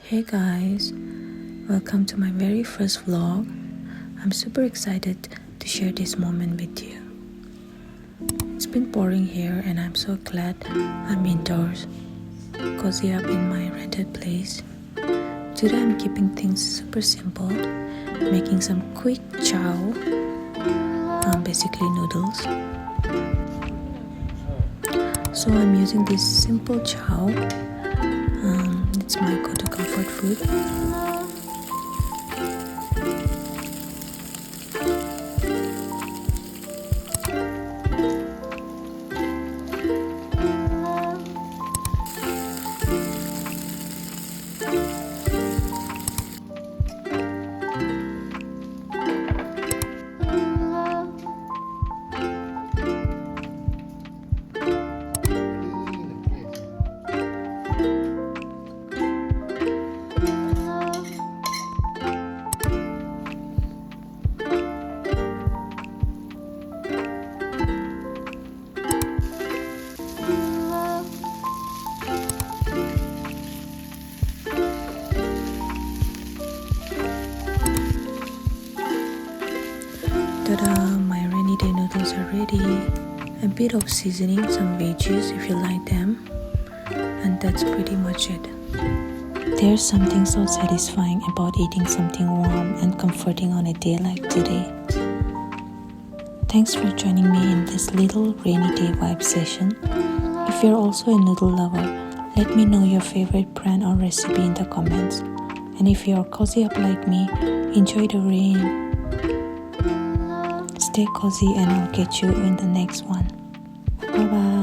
Hey guys, welcome to my very first vlog. I'm super excited to share this moment with you. It's been pouring here and I'm so glad I'm indoors, cozy up in my rented place. Today I'm keeping things super simple, making some quick chow, basically noodles. So I'm using this simple chow. It's my go-to comfort food. Ta-da! My rainy day noodles are ready. A bit of seasoning, some veggies if you like them, and that's pretty much it. There's something so satisfying about eating something warm and comforting on a day like today. Thanks for joining me in this little rainy day vibe session. If you're also a noodle lover, let me know your favorite brand or recipe in the comments. And if you're cozy up like me, enjoy the rain. Stay cozy and I'll catch you in the next one. Bye bye.